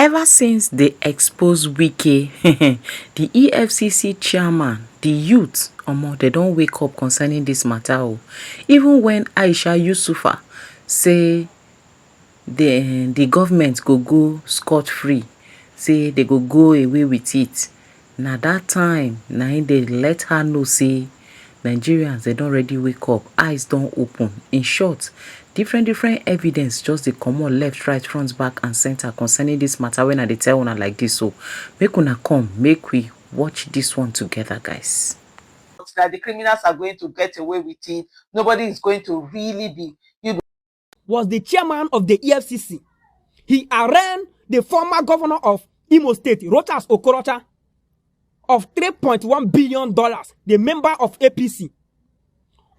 Ever since they exposed Wike, the EFCC chairman, the youth, they don't wake up concerning this matter. Even when Aisha Yusufa say the government go scot-free, say they go away with it. Now that time, they let her know, say Nigerians, they don't already wake up, eyes don't open. In short, different evidence just dey comot left, right, front, back and center concerning this matter when I tell una like this. So make una come, make we watch this one together, guys. That the criminals are going to get away with it. Nobody is going to really be, was the chairman of the EFCC. He arraigned the former governor of Imo State, Rochas Okorocha, of $3.1 billion, the member of APC.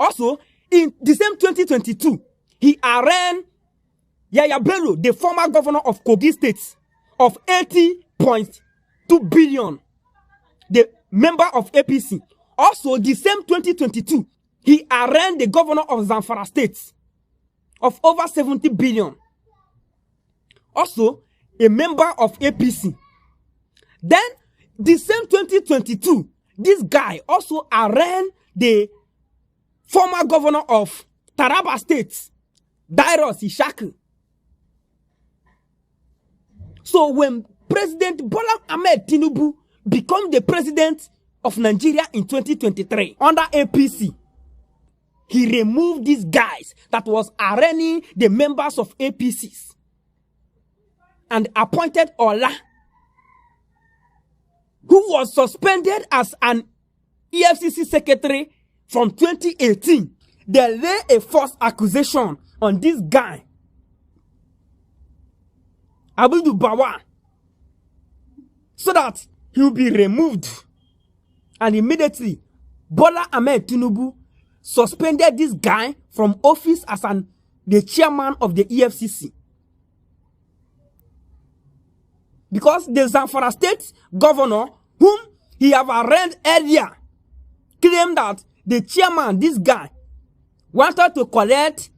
Also, in the same 2022, he arraigned Yaya Bello, the former governor of Kogi State, of $80.2 billion, the member of APC. Also, the same 2022, he arraigned the governor of Zamfara State of over $70 billion. Also, a member of APC. Then, the same 2022, this guy also arraigned the former governor of Taraba State, Dairos Ishaku. So when President Bola Ahmed Tinubu became the president of Nigeria in 2023 under APC, he removed these guys that was arraigning the members of APCs and appointed Ola, who was suspended as an EFCC secretary from 2018. They lay a false accusation on this guy, Abudu Bawa, so that he will be removed. And immediately, Bola Ahmed Tinubu suspended this guy from office as the chairman of the EFCC. Because the Zamfara State governor, whom he have arraigned earlier, claimed that the chairman, this guy, wanted to collect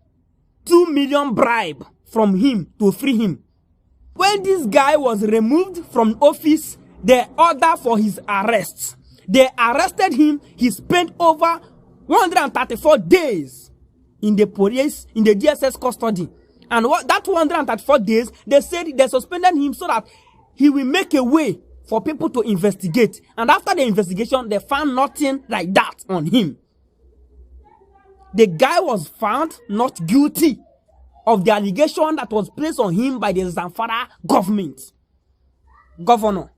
2 million bribe from him to free him. When this guy was removed from office, they ordered for his arrest. They arrested him. He spent over 134 days in the police, in the DSS custody. And that 134 days, they said they suspended him so that he will make a way for people to investigate. And after the investigation, they found nothing like that on him. The guy was found not guilty of the allegation that was placed on him by the Zamfara governor.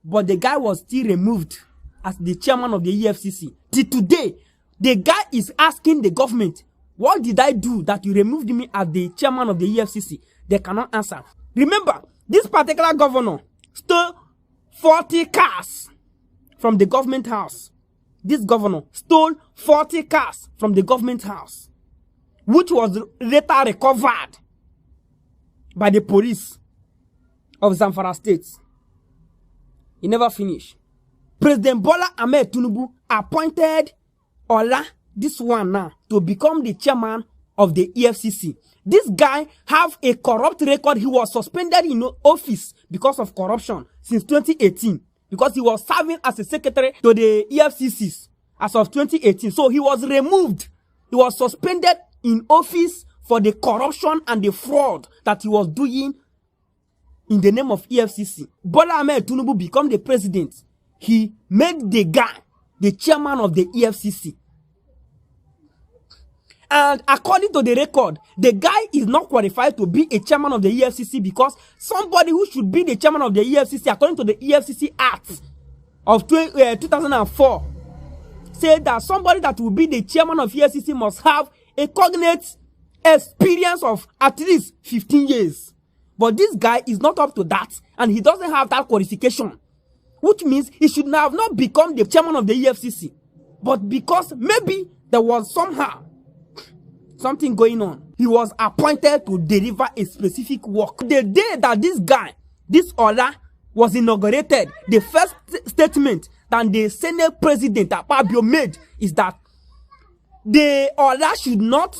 But the guy was still removed as the chairman of the EFCC. Till today, the guy is asking the government, what did I do that you removed me as the chairman of the EFCC? They cannot answer. Remember, this particular governor stole 40 cars from the government house. This governor stole 40 cars from the government house, which was later recovered by the police of Zamfara State. He never finished. President Bola Ahmed Tinubu appointed Ola, this one now, to become the chairman of the EFCC. This guy have a corrupt record. He was suspended in office because of corruption since 2018. Because he was serving as a secretary to the EFCCs as of 2018. So he was removed. He was suspended in office for the corruption and the fraud that he was doing in the name of EFCC. Bola Ahmed Tinubu became the president. He made the guy the chairman of the EFCC. And according to the record, the guy is not qualified to be a chairman of the EFCC because somebody who should be the chairman of the EFCC, according to the EFCC Act of 2004, said that somebody that will be the chairman of EFCC must have a cognate experience of at least 15 years. But this guy is not up to that, and he doesn't have that qualification, which means he should have not become the chairman of the EFCC. But because maybe there was somehow something going on, he was appointed to deliver a specific work. The day that this guy, this Ola, was inaugurated, the first statement that the Senate President Akpabio made is that the Ola should not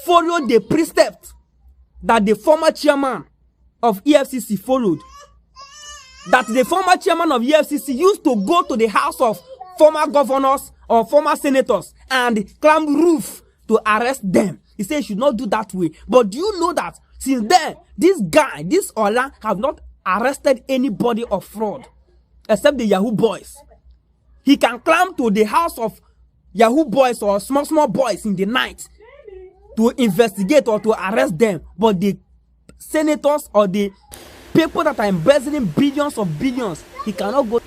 follow the precept that the former chairman of EFCC followed. That the former chairman of EFCC used to go to the house of former governors or former senators and climb roof to arrest them. He said he should not do that way. But do you know that since then, this Ola have not arrested anybody of fraud except the Yahoo boys. He can climb to the house of Yahoo boys or small boys in the night to investigate or to arrest them. But the senators or the people that are embezzling billions of billions, he cannot go.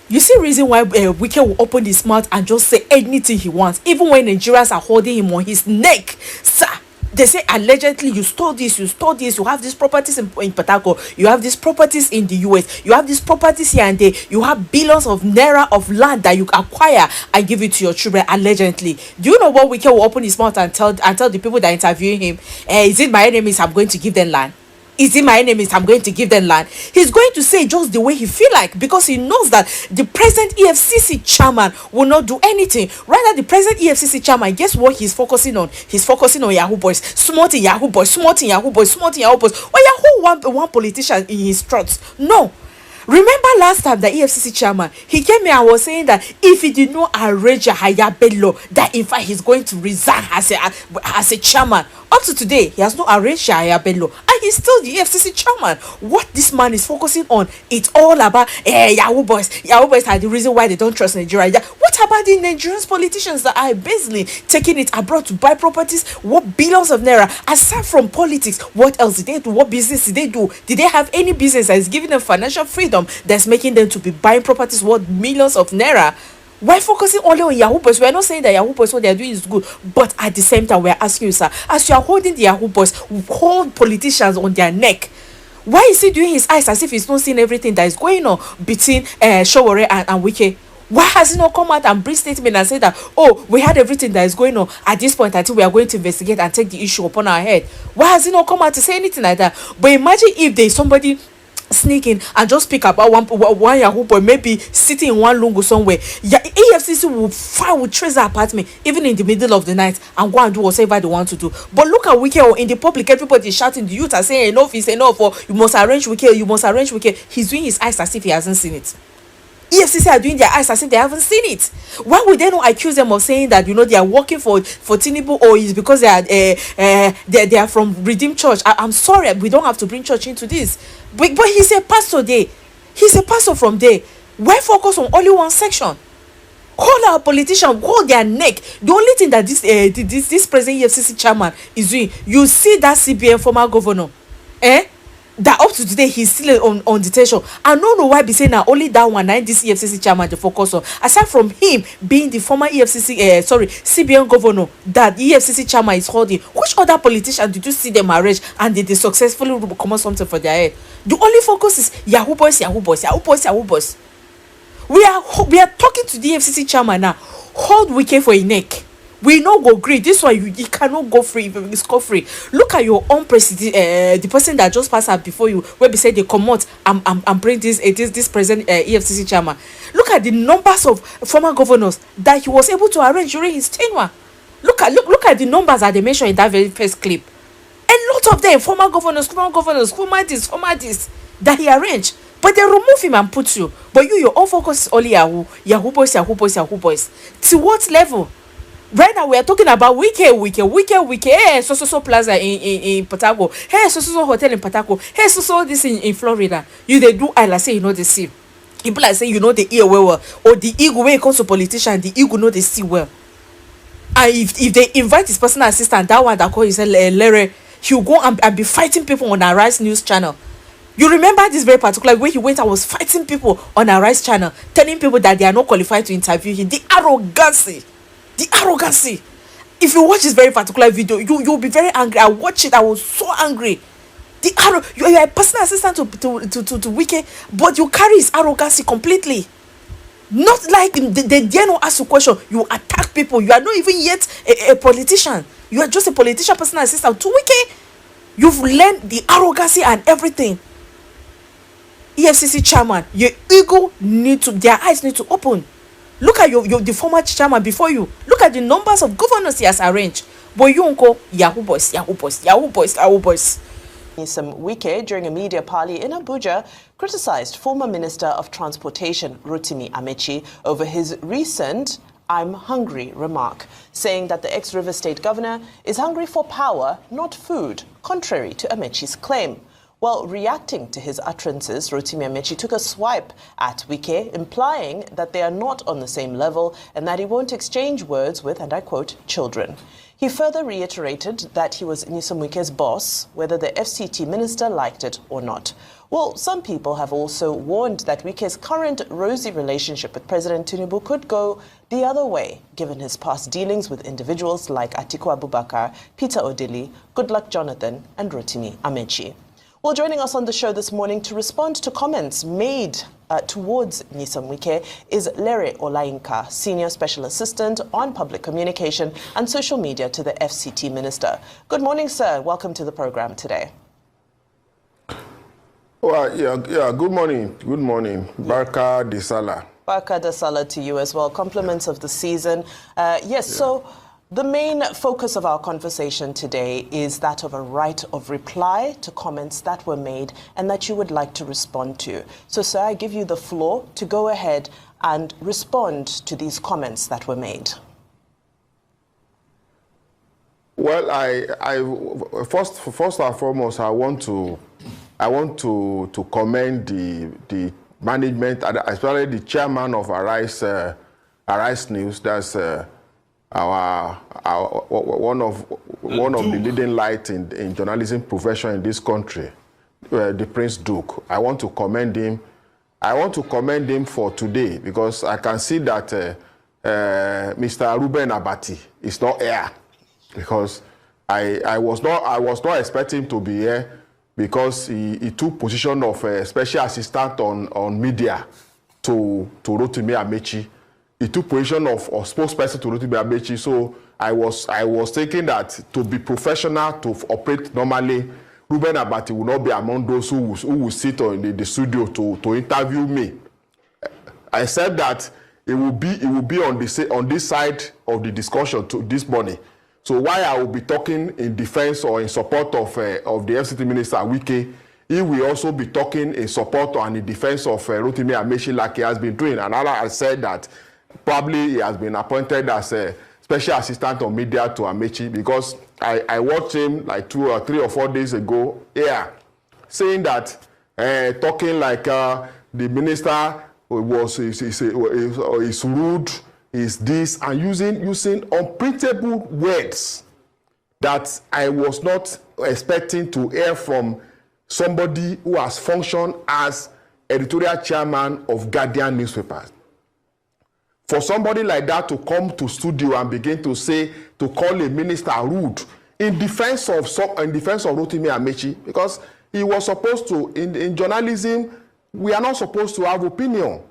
You see reason why Wike will open his mouth and just say anything he wants, even when Nigerians are holding him on his neck. Sir, they say allegedly you stole this, you have these properties in Port Harcourt, you have these properties in the US, you have these properties here and there, you have billions of naira of land that you acquire and give it to your children allegedly. Do you know what Wike will open his mouth and tell the people that interviewing him? Is it my enemies I'm going to give them land? Is it my enemies I'm going to give them land? He's going to say just the way he feel like, because he knows that the present EFCC chairman will not do anything. Rather, the present EFCC chairman, guess what he's focusing on? He's focusing on Yahoo boys, smarting Yahoo boys. Or Yahoo one politician in his throats. No. Remember last time the EFCC chairman, he came here and was saying that if he did not arrange a higher bello, that in fact he's going to resign as a chairman. Up to today, he has not arranged Yahya Bello, and he's still the FCC chairman. What this man is focusing on, it's all about Yahoo boys. Yahoo boys are the reason why they don't trust Nigeria. What about the Nigerian politicians that are basically taking it abroad to buy properties? What billions of naira? Aside from politics, what else did they do? What business did they do? Did they have any business that is giving them financial freedom that's making them to be buying properties worth millions of naira? Why focusing only on Yahoo boys? We are not saying that Yahoo boys, what they are doing is good, but at the same time, we are asking you, sir, as you are holding the Yahoo boys, hold politicians on their neck. Why is he doing his eyes as if he's not seeing everything that is going on between Showore and Wike? Why has he not come out and bring statement and say that, oh, we had everything that is going on at this point until we are going to investigate and take the issue upon our head? Why has he not come out to say anything like that? But imagine if there is somebody sneak in and just speak about one Yahoo boy maybe sitting in one lungu somewhere. EFCC will trace the apartment even in the middle of the night and go and do whatever they want to do. But look at Wike in the public, everybody is shouting, the youth are saying enough is enough, or you must arrange Wike, you must arrange Wike. He's doing his eyes as if he hasn't seen it. EFCC are doing their eyes as if they haven't seen it. Why would they not accuse them of saying that, they are working for Tinubu, or is because they are from Redeemed Church? I'm sorry, we don't have to bring church into this. But he's a pastor there. He's a pastor from there. Why focus on only one section? Hold our politicians, hold their neck. The only thing that this present EFCC chairman is doing, you see that CBN former governor, that up to today he's still on detention. I don't know why be saying now only that one this EFCC chairman to focus on. Aside from him being the former CBN governor that EFCC chairman is holding, which other politician did you see them arrange and they successfully come on something for their head? The only focus is Yahoo boys, Yahoo boys, Yahoo boys, Yahoo boys. We are talking to the EFCC chairman now. Hold Wike for a neck. We no go agree. This one you cannot go free. It's go free. Look at your own president, the person that just passed out before you, where they say they come out and bring this present EFCC chairman. Look at the numbers of former governors that he was able to arrange during his tenure. Look at the numbers that they mentioned in that very first clip. A lot of them former governors, former this that he arranged. But they remove him and put you. But your own focus is only Yahoo boys. To what level? Right now we are talking about Wike, so plaza in Port Harcourt, so hotel in Port Harcourt, so this in Florida. You they do I like say the see. People like say the ear well, or the ego when it comes to politician, the ego know the see well. And if they invite his personal assistant, that one that call himself Larry, he'll go and be fighting people on our Rise News channel. You remember this very particular way he went and was fighting people on our Rise channel, telling people that they are not qualified to interview him. The arrogancy. If you watch this very particular video, you'll be very angry. I watched it, I was so angry. You're a personal assistant to Wike, but you carry his arrogancy completely. Not like they dare not ask you question. You attack people. You are not even yet a politician. You are just a politician, personal assistant to Wike. You've learned the arrogancy and everything. EFCC chairman, your ego their eyes need to open. Look at the former chairman before you. Look at the numbers of governors he has arranged. But you uncle Yahoo boys. Wike, during a media parley in Abuja, criticized former Minister of Transportation Rotimi Amechi over his recent "I'm hungry" remark, saying that the ex-River State governor is hungry for power, not food, contrary to Amechi's claim. Well, reacting to his utterances, Rotimi Amechi took a swipe at Wike, implying that they are not on the same level and that he won't exchange words with, and I quote, children. He further reiterated that he was Nyesom Wike's boss, whether the FCT minister liked it or not. Well, some people have also warned that Wike's current rosy relationship with President Tinubu could go the other way, given his past dealings with individuals like Atiku Abubakar, Peter Odili, Goodluck Jonathan, and Rotimi Amechi. Well, joining us on the show this morning to respond to comments made towards Nyesom Wike is Lere Olayinka, Senior Special Assistant on Public Communication and Social Media to the FCT Minister. Good morning, sir. Welcome to the program today. Well, yeah. Good morning. Good morning. Barka de Salah. Barka de Salah to you as well. Compliments of the season. So the main focus of our conversation today is that of a right of reply to comments that were made and that you would like to respond to. So, sir, I give you the floor to go ahead and respond to these comments that were made. Well, I first and foremost, I want to commend the management, especially the chairman of Arise News. That's one of the leading light in journalism profession in this country, the Prince Duke. I want to commend him. I want to commend him for today because I can see that Mr. Ruben Abati is not here because I was not expecting him to be here because he took position of special assistant on media to Rotimi Amechi. He took position of spokesperson to Rotimi Amechi. So I was thinking that to be professional, to operate normally, Ruben Abati will not be among those who will sit in the studio to interview me. I said that it will be on this side of the discussion this morning. So why I will be talking in defense or in support of the FCT Minister Wike, he will also be talking in support and in defense of Rotimi Amechi like he has been doing. And I said that probably he has been appointed as a special assistant on media to Amechi because I watched him like 3 or 4 days ago here saying that talking like the minister is rude, is this, and using unprintable words that I was not expecting to hear from somebody who has functioned as editorial chairman of Guardian newspapers. For somebody like that to come to studio and begin to call a minister rude in defense of Rotimi Amechi, because he was supposed to, in journalism, we are not supposed to have opinion.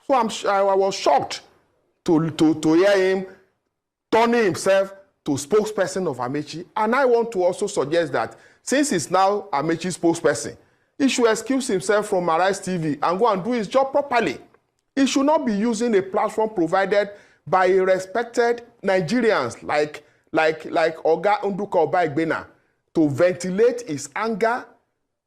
So I was shocked to hear him turning himself to spokesperson of Amechi. And I want to also suggest that since he's now Amechi's spokesperson, he should excuse himself from Arise TV and go and do his job properly. He should not be using a platform provided by respected Nigerians like Oga Nduka Obaigbena to ventilate his anger,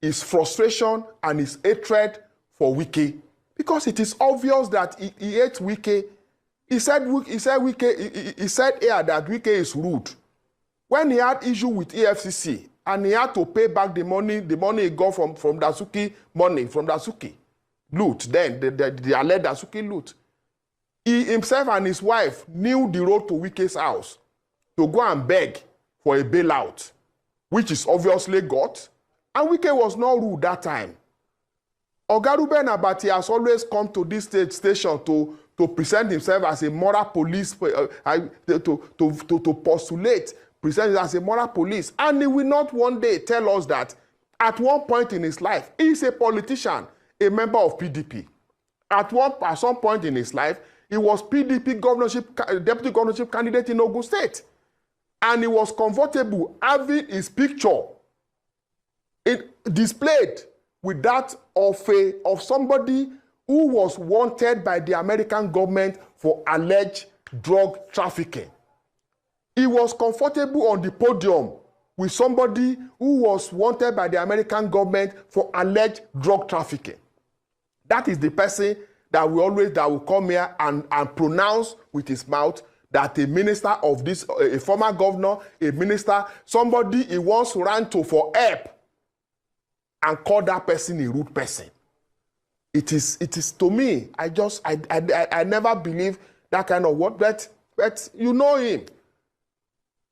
his frustration, and his hatred for Wike. Because it is obvious that he hates Wike. He said here that Wike is rude. When he had issue with EFCC and he had to pay back the money he got from Dasuki loot, then the alleged Dasuki loot. He himself and his wife knew the road to Wike's house to go and beg for a bailout, which is obviously got. And Wike was not rude that time. Oga Ruben Abati has always come to this station to present himself as a moral police, to postulate, present himself as a moral police. And he will not one day tell us that at one point in his life, he is a politician, a member of PDP. At some point in his life, he was PDP deputy governorship candidate in Ogun State. And he was comfortable having his picture displayed with that of somebody who was wanted by the American government for alleged drug trafficking. He was comfortable on the podium with somebody who was wanted by the American government for alleged drug trafficking. That is the person that will come here and pronounce with his mouth that a minister of this, a former governor, a minister, somebody he once ran to for help, and call that person a rude person. It is to me, I never believe that kind of word, but you know him.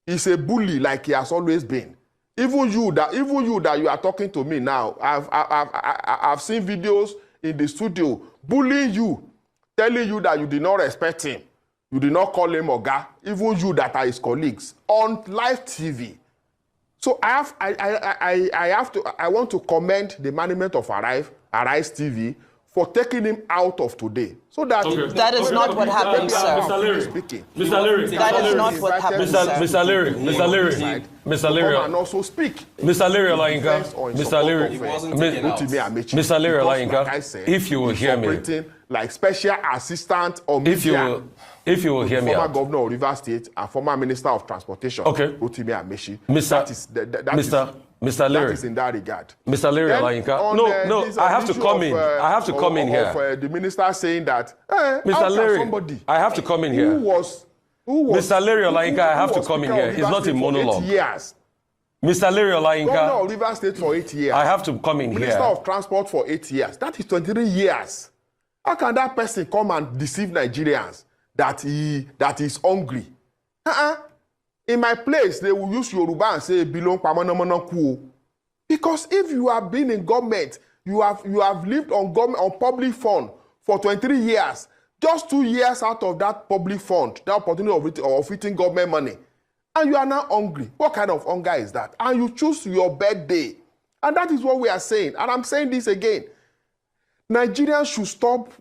He's a bully like he has always been. Even you that you are talking to me now, I've seen videos in the studio bullying you, telling you that you did not respect him, you did not call him Oga, even you that are his colleagues on live TV. So I want to commend the management of Arise TV for taking him out of today. So that that is not what happened, sir. Mr. Leary, Mr. Leary, that is not what happened, sir. Mr. Leary, Mr. Leary, and also speak. Mr. Leary Olayinka, Mr. Leary Olayinka, if you will hear me, like special assistant or media, if you will hear me, former governor of Rivers State and former minister of transportation, Rotimi Amechi, Mr. Leary, that is in that regard. Mr. Leary Olayinka, no, I have to come in. I have to come in here. The minister saying that, Mr. Leary, I have to come in here. Who was Mr. Leary Olayinka, I have to come in here. It's not a monologue. Mr. Leary Olayinka, governor of Rivers State for 8 years. I have to come in Minister here. of Transport for 8 years. That is 23 years. How can that person come and deceive Nigerians that he is hungry? In my place, they will use Yoruba and say, "Belong pamanamonaku." Because if you have been in government, you have lived on government on public fund for 23 years. Just 2 years out of that public fund, the opportunity of eating government money, and you are now hungry. What kind of hunger is that? And you choose your birthday, and that is what we are saying. And I'm saying this again: Nigerians should stop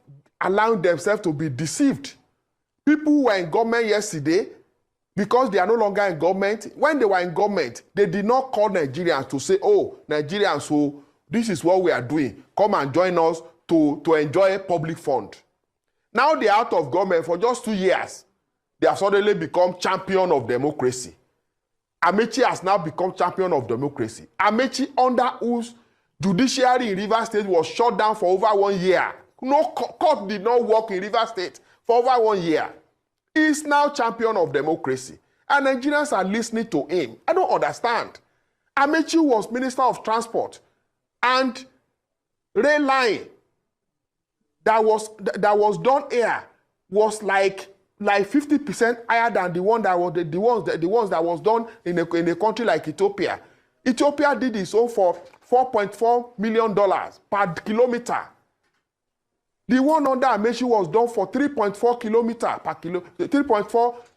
allowing themselves to be deceived. People who were in government yesterday, because they are no longer in government, when they were in government, they did not call Nigerians to say, "Oh, Nigerians, so this is what we are doing. Come and join us to enjoy public fund." Now they are out of government for just 2 years. They have suddenly become champion of democracy. Amechi has now become champion of democracy. Amechi, under whose judiciary in Rivers State was shut down for over 1 year. No court did not work in Rivers State for over 1 year. He is now champion of democracy. And Nigerians are listening to him. I don't understand. Amechi was Minister of Transport. And rail line that was done here was like 50% higher than the ones that was done in a country like Ethiopia. Ethiopia did its own for $4.4 million per kilometer. The one under Amechi was done for $3.4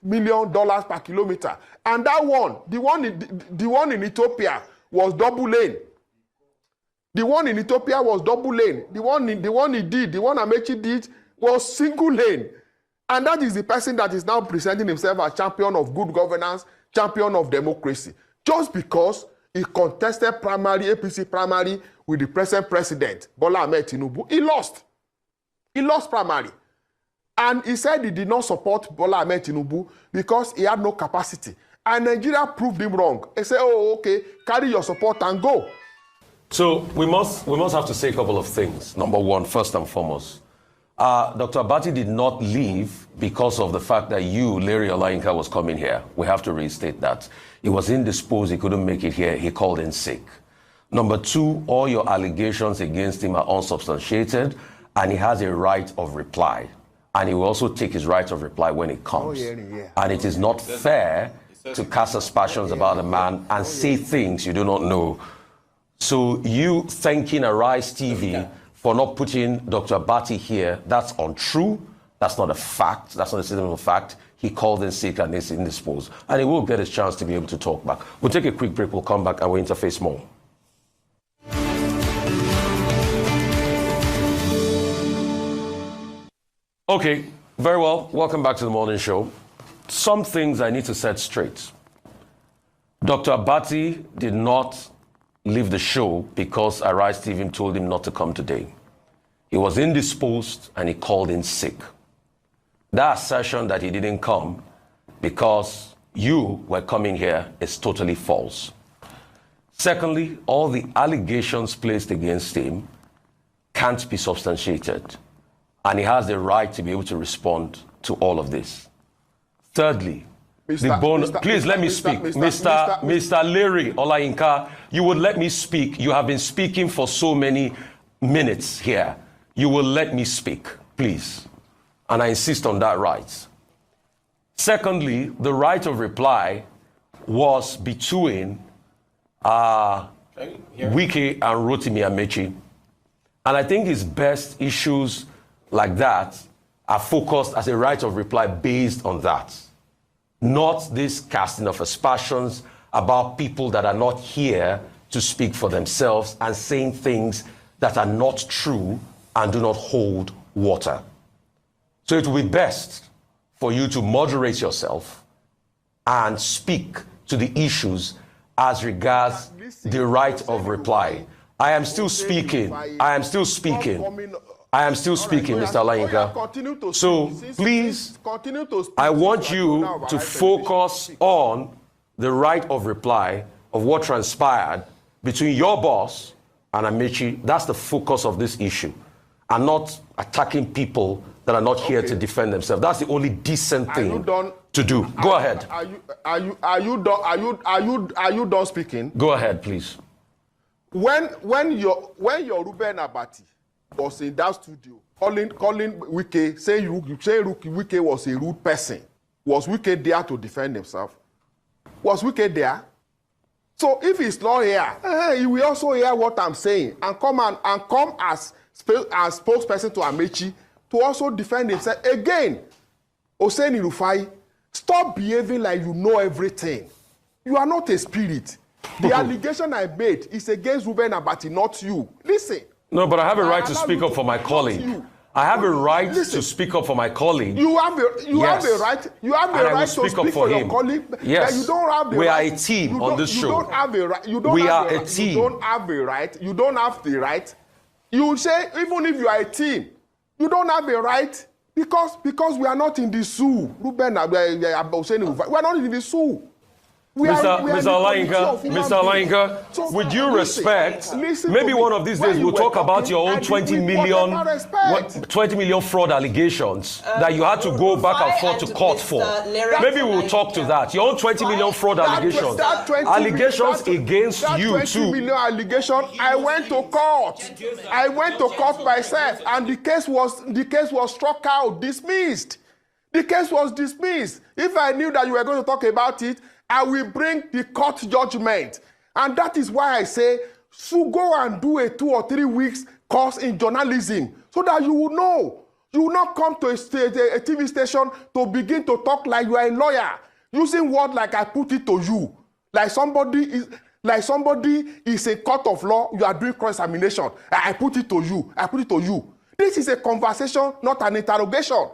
million per kilometer. And that one, the one in Ethiopia was double lane. The one in Ethiopia was double lane. The one Amechi did was single lane. And that is the person that is now presenting himself as champion of good governance, champion of democracy. Just because he contested APC primary with the present president, Bola Ahmed Tinubu, he lost. He lost primary. And he said he did not support Bola Ahmed Tinubu because he had no capacity. And Nigeria proved him wrong. He said, "Oh, okay, carry your support and go." So we must have to say a couple of things. Number one, first and foremost, Dr. Abati did not leave because of the fact that you, Larry Olayinka, was coming here. We have to restate that. He was indisposed. He couldn't make it here. He called in sick. Number two, all your allegations against him are unsubstantiated, and he has a right of reply. And he will also take his right of reply when it comes. And it is not fair to cast aspersions about a man and say things you do not know. So you thanking Arise TV for not putting Dr. Abati here, that's untrue. That's not a fact. That's not a statement of fact. He called in sick and is indisposed. And he will get his chance to be able to talk back. We'll take a quick break. We'll come back and we'll interface more. Okay, very well. Welcome back to the morning show. Some things I need to set straight. Dr. Abati did not leave the show because Arise TV told him not to come today. He was indisposed and he called in sick. That assertion that he didn't come because you were coming here is totally false. Secondly, all the allegations placed against him can't be substantiated, and he has the right to be able to respond to please let me speak. Mr. Larry Olayinka, you would let me speak. You have been speaking for so many minutes here. You will let me speak, please. And I insist on that right. Secondly, the right of reply was between Wike and Rotimi Amechi. And I think it's best issues like that are focused as a right of reply based on that. Not this casting of aspersions about people that are not here to speak for themselves and saying things that are not true and do not hold water. So it will be best for you to moderate yourself and speak to the issues as regards the right of reply. I am still speaking, Mr. Olayinka. So please, I want you to focus on the right of reply of what transpired between your boss and Amechi. That's the focus of this issue, and not attacking people that are not here to defend themselves. That's the only decent thing to do. Go ahead. Are you done speaking? Go ahead, please. When your Ruben Abati was in that studio calling Wike, saying Wike was a rude person, was Wike there to defend himself? Was Wike there? So if he's not here, he will also hear what I'm saying and come as spokesperson to Amechi to also defend himself. Again, Oseni Rufai, stop behaving like you know everything. You are not a spirit. The allegation I made is against Ruben Abati, not you. Listen. No, but I have a right to speak up for my colleague. I have a right to speak up for my colleague. You have a right. You have a right to speak up for your colleague. Yes. You don't have the we right. are a team on this show. You don't have a right. We are a team. You don't have a right. You don't have the right. You say even if you are a team, you don't have a right because we are not in the zoo. Ruben, we are not in the zoo. Mr. Olayinka, with due respect, maybe one of these days we'll talk about your own 20 million fraud allegations that you had to go back and forth to court for. Maybe we'll talk to that. Your own 20 million fraud allegations. Allegations against you too. 20 million allegation. I went to court. I went to court myself, and the case was struck out, dismissed. The case was dismissed. If I knew that you were going to talk about it, I will bring the court judgment. And that is why I say, so go and do a 2 or 3 weeks course in journalism so that you will know. You will not come to a TV station to begin to talk like you are a lawyer, using words like I put it to you. Like somebody is a court of law, you are doing cross-examination. I put it to you. I put it to you. This is a conversation, not an interrogation.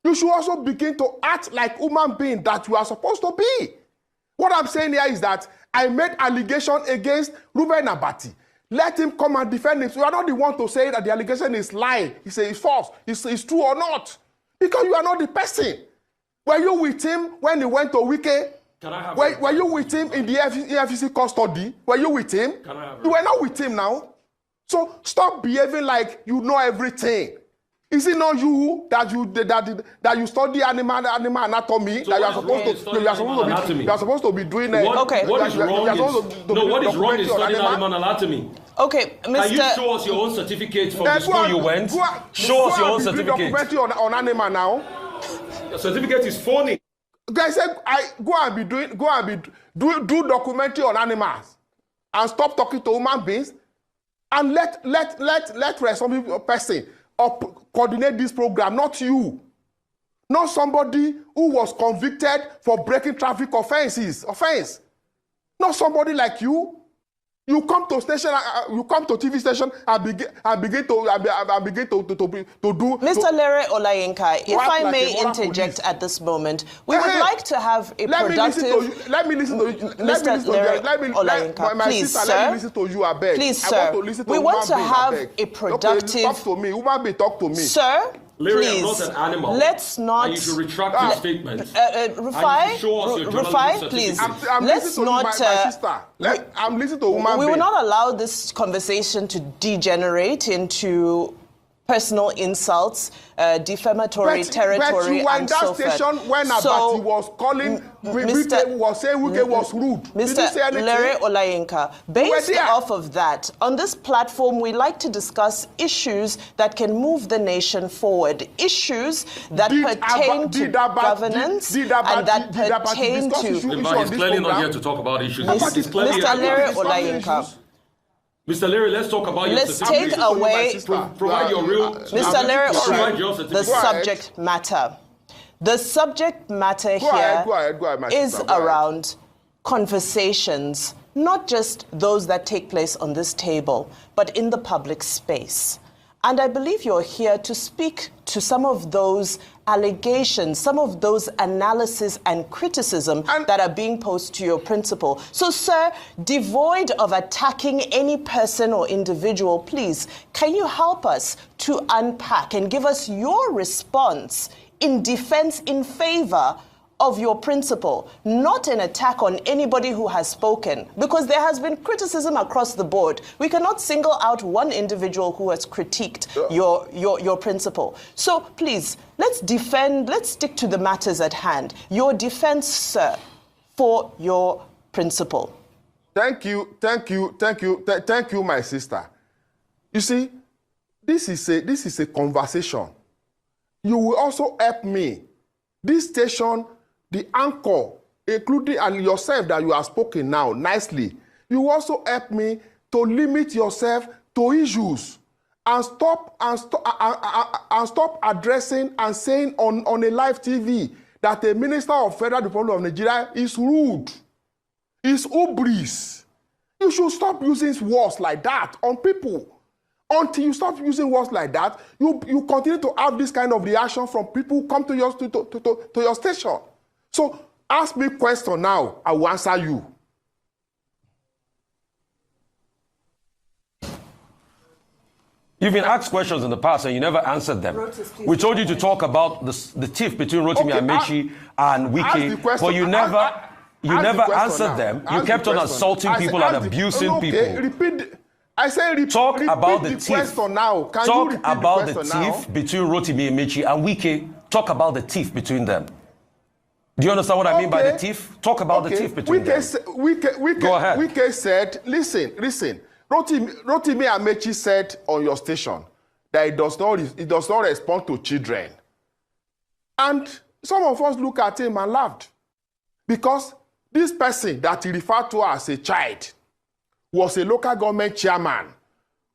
You should also begin to act like human being that you are supposed to be. What I'm saying here is that I made allegation against Ruben Abati. Let him come and defend him. So you are not the one to say that the allegation is lying. He says it's false. It's true or not. Because you are not the person. Were you with him when he went to Wike? Were you with him in the Efcc custody? Were you with him? You were not with him now. So stop behaving like you know everything. Is it not you that you study animal anatomy? So that you are supposed to be doing? What is wrong in studying animal anatomy? Okay, Mr. Can you show us your own certificate from the school you went? Show us your own certificate. Documentary on animal now. Your certificate is phony. Guys said go and do documentary on animals and stop talking to human beings and let responsible person coordinate this program, not you. Not somebody who was convicted for breaking traffic offense. Not somebody like you. You come to station, you come to TV station and begin to do. Mr. Lere Olayinka, if I may interject at this moment, we would like to have a productive. Let me listen to you. Mr. Lere Olayinka, please, sir. Let me listen to you, I beg. Please, sir. We want to have a productive. Okay, talk to me. Talk to me. Sir, Larry, I'm please, not an animal. let's not... And you should retract your statement. Rufai, please, I'm let's listening to not... my sister. I'm listening to a woman. We will not allow this conversation to degenerate into personal insults, defamatory territory, and so forth. But you were in that station when Abati was calling, Wike was saying Wike was rude. Mr. Larry Olayinka, based off of that, on this platform, we like to discuss issues that can move the nation forward, issues that pertain to governance and that pertain to... But he's clearly not here to talk about issues. Mr. Larry Olayinka. Mr. Larry, let's talk about your Let's take away... Provide your real... Mr. Larry, the subject matter. The subject matter here is around conversations, not just those that take place on this table, but in the public space. And I believe you're here to speak to some of those allegations, some of those analysis and criticism that are being posed to your principal. So, sir, devoid of attacking any person or individual, please, can you help us to unpack and give us your response in defense in favor of your principal, not an attack on anybody who has spoken, because there has been criticism across the board. We cannot single out one individual who has critiqued your principal. So please, let's stick to the matters at hand. Your defense, sir, for your principal. Thank you, my sister. You see, this is a conversation. You will also help me. This station, the anchor, including and yourself that you have spoken now nicely, you also help me to limit yourself to issues and stop addressing and saying on a live TV that a minister of Federal Republic of Nigeria is rude, is hubris. You should stop using words like that on people. Until you stop using words like that, you continue to have this kind of reaction from people who come to your station. So ask me a question now, I will answer you. You've been asked questions in the past and you never answered them. We told you to talk about the tiff between Rotimi Amechi and Wike, but you never answered them. You kept on assaulting people and abusing people. Repeat. I say repeat. Talk about the tiff now. Talk about the tiff between Rotimi Amechi and Wike. Talk about the tiff between them. Do you understand what I mean by the tiff? Talk about the tiff between them. Go ahead. Wike said, listen. Rotimi Amechi said on your station that it does not respond to children. And some of us look at him and laughed. Because this person that he referred to as a child was a local government chairman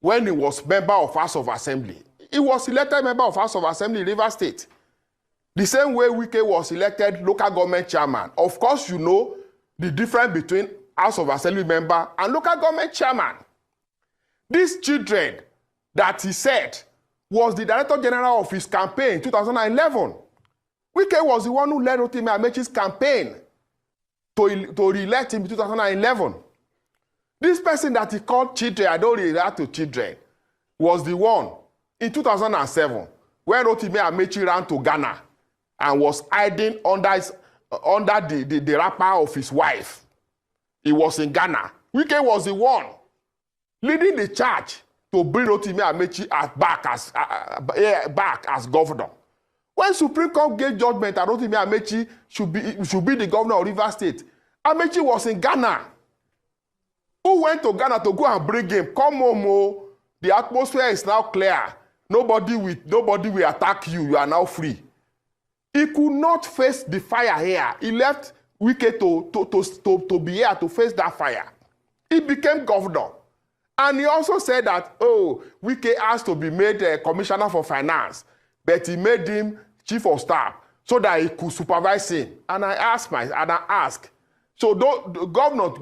when he was member of House of Assembly. He was elected member of House of Assembly in Rivers State. The same way Wike was elected local government chairman. Of course, you know the difference between House of Assembly member and local government chairman. These children that he said was the Director General of his campaign in 2011. Wike was the one who led Rotimi Amechi's campaign to re-elect him in 2011. This person that he called children, I don't relate to children, was the one in 2007 when Rotimi Amechi ran to Ghana and was hiding under the wrapper of his wife. He was in Ghana. Wike was the one leading the charge to bring Rotimi Amechi back as governor. When Supreme Court gave judgment that Rotimi Amechi should be the governor of Rivers State, Amechi was in Ghana. Who went to Ghana to go and bring him? Come home, the atmosphere is now clear. Nobody will attack you. You are now free. He could not face the fire here. He left Wike to be here to face that fire. He became governor. And he also said that, Wike has to be made a commissioner for finance, but he made him chief of staff so that he could supervise him. And I ask, so governors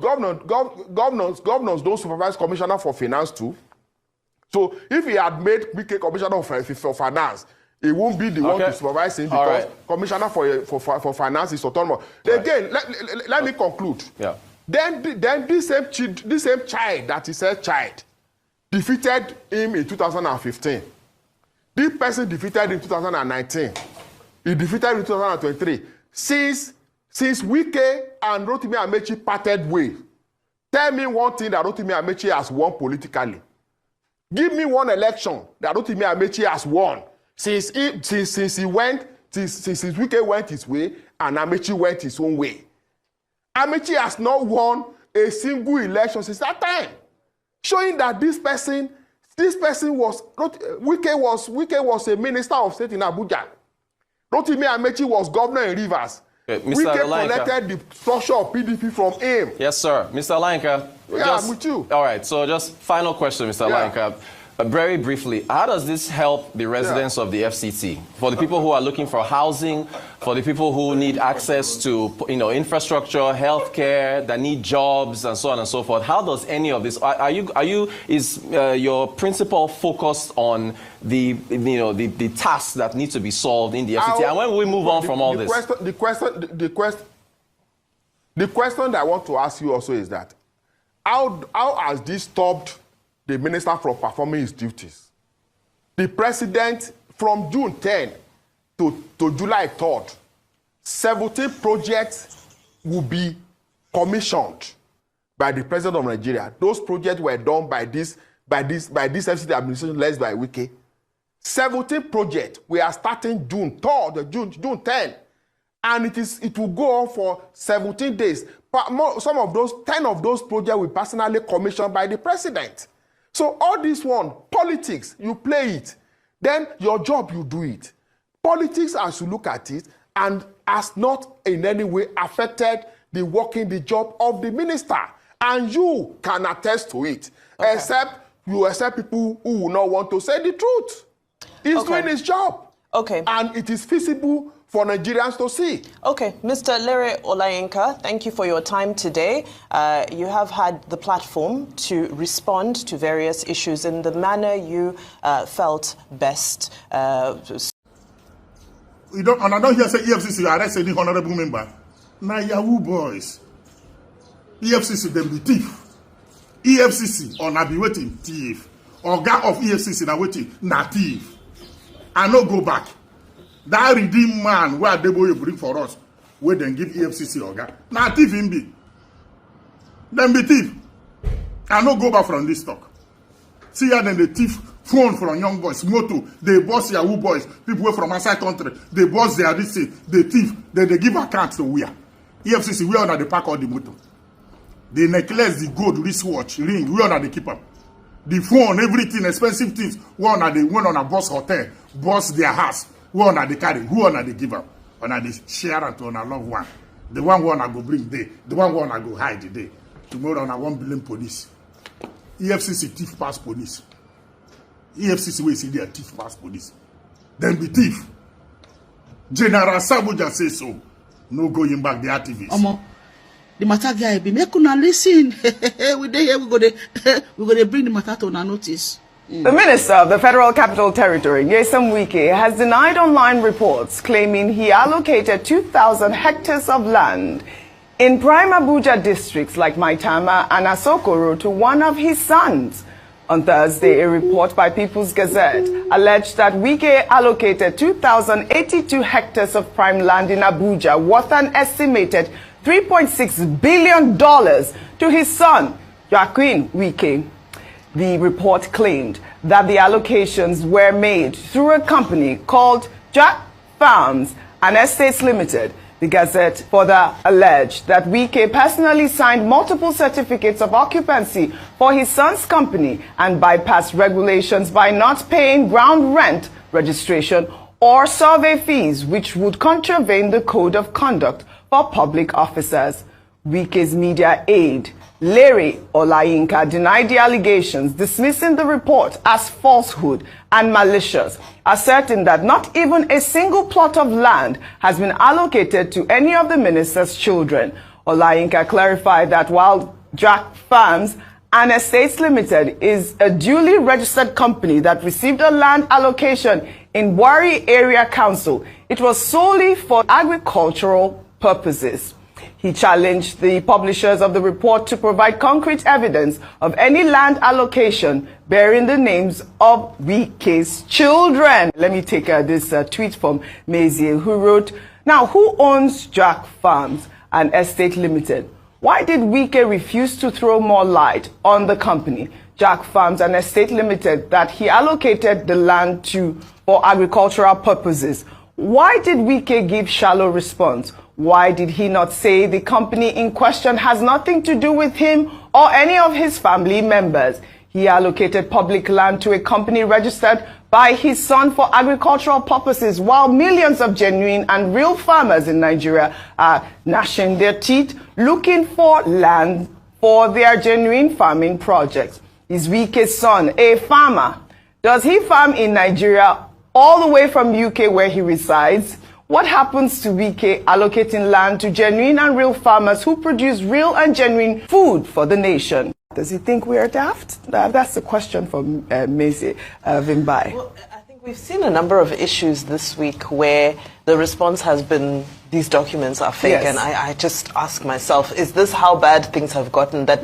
don't supervise commissioner for finance too? So if he had made Wike commissioner for finance, he won't be the one to supervise him because commissioner for finance is autonomous. Right. Again, let me conclude. Yeah. Then this same child that he said defeated him in 2015. This person defeated in 2019. He defeated in 2023. Since Wike and Rotimi Amechi parted ways, tell me one thing that Rotimi Amechi has won politically. Give me one election that Rotimi Amechi has won since Wike went his way and Amechi went his own way. Amechi has not won a single election since that time, showing that this person was Wike was a minister of state in Abuja. Rotimi Amechi was governor in Rivers. Wike collected the structure of PDP from him. Yes, sir. Mr. Olayinka. Yeah, I'm with you. All right, so just final question, Mr. Olayinka. Very briefly, how does this help the residents of the FCT? For the people who are looking for housing, for the people who need access to infrastructure, healthcare, that need jobs, and so on and so forth. How does any of this? Is your principal focused on the tasks that need to be solved in the FCT? And when will we move on from all this? The question that I want to ask you also is that how has this stopped the minister from performing his duties? The president, from June 10 to July 3rd, 17 projects will be commissioned by the president of Nigeria. Those projects were done by this FCT administration led by Wike. 17 projects. We are starting June 10. And it will go on for 17 days. But some of those, 10 of those projects will personally commissioned by the president. So all this one, politics, you play it. Then your job, you do it. Politics, as you look at it, and has not in any way affected the job of the minister. And you can attest to it. Okay. Except people who will not want to say the truth. He's doing his job. Okay. And it is feasible for Nigerians to see. Okay, Mr. Lere Olayinka, thank you for your time today. You have had the platform to respond to various issues in the manner you felt best. And I don't hear say EFCC arrest any honorable member. Now Yahoo boys. EFCC them the thief. EFCC or na be waiting thief. Oga of EFCC na waiting na thief. I no go back. That redeemed man where they boy bring for us, where then give EFCC organ. Now thief him be. Then be thief. I no go back from this talk. See how then the thief phone from young boys, moto, they boss Yahoo boys, people from outside country, they boss their this they thief, then they give accounts to where. EFCC, we are not the pack all the motor. The necklace, the gold, wristwatch, ring, we are not the keeper. The phone, everything, expensive things, we are not the one on a boss hotel, boss their house. Who on the carry? Who on the giver? On the share to on a loved one. The one I go bring day. The one I go hide the day. Tomorrow on a 1 billion police. EFCC thief pass police. EFCC we see their thief pass police. Then be thief. General Sabuja says so. No going back the activists. The matter guy be make una listen. We dey here we go to bring the matter to una notice. The Minister of the Federal Capital Territory, s0n Wike, has denied online reports claiming he allocated 2,000 hectares of land in prime Abuja districts like Maitama and Asokoro to one of his sons. On Thursday, a report by People's Gazette alleged that Wike allocated 2,082 hectares of prime land in Abuja worth an estimated $3.6 billion to his son, Shøckìñg Wike. The report claimed that the allocations were made through a company called Jack Farms and Estates Limited. The Gazette further alleged that Wike personally signed multiple certificates of occupancy for his son's company and bypassed regulations by not paying ground rent, registration, or survey fees, which would contravene the Code of Conduct for public officers. Wike's media aide, Lere Olayinka, denied the allegations, dismissing the report as falsehood and malicious, asserting that not even a single plot of land has been allocated to any of the minister's children. Olayinka clarified that while Jack Farms and Estates Limited is a duly registered company that received a land allocation in Wari Area Council, it was solely for agricultural purposes. He challenged the publishers of the report to provide concrete evidence of any land allocation bearing the names of Wike's children. Let me take this tweet from Mezie, who wrote, "Now, who owns Jack Farms and Estate Limited? Why did Wike refuse to throw more light on the company, Jack Farms and Estate Limited, that he allocated the land to for agricultural purposes? Why did Wike give shallow response? Why did he not say the company in question has nothing to do with him or any of his family members? He allocated public land to a company registered by his son for agricultural purposes, while millions of genuine and real farmers in Nigeria are gnashing their teeth looking for land for their genuine farming projects. Is Wike's son a farmer? Does he farm in Nigeria all the way from UK where he resides? What happens to Wike allocating land to genuine and real farmers who produce real and genuine food for the nation? Does he think we are daft? That's the question from Mezie Vimbai. Well, I think we've seen a number of issues this week where the response has been these documents are fake. Yes. And I just ask myself, is this how bad things have gotten, that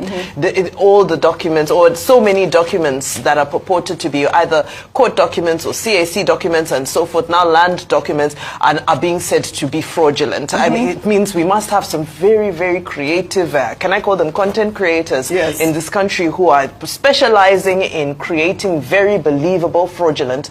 all the documents, or so many documents that are purported to be either court documents or CAC documents and so forth, now land documents, are being said to be fraudulent? I mean, it means we must have some very, very creative, can I call them content creators, in this country who are specializing in creating very believable fraudulent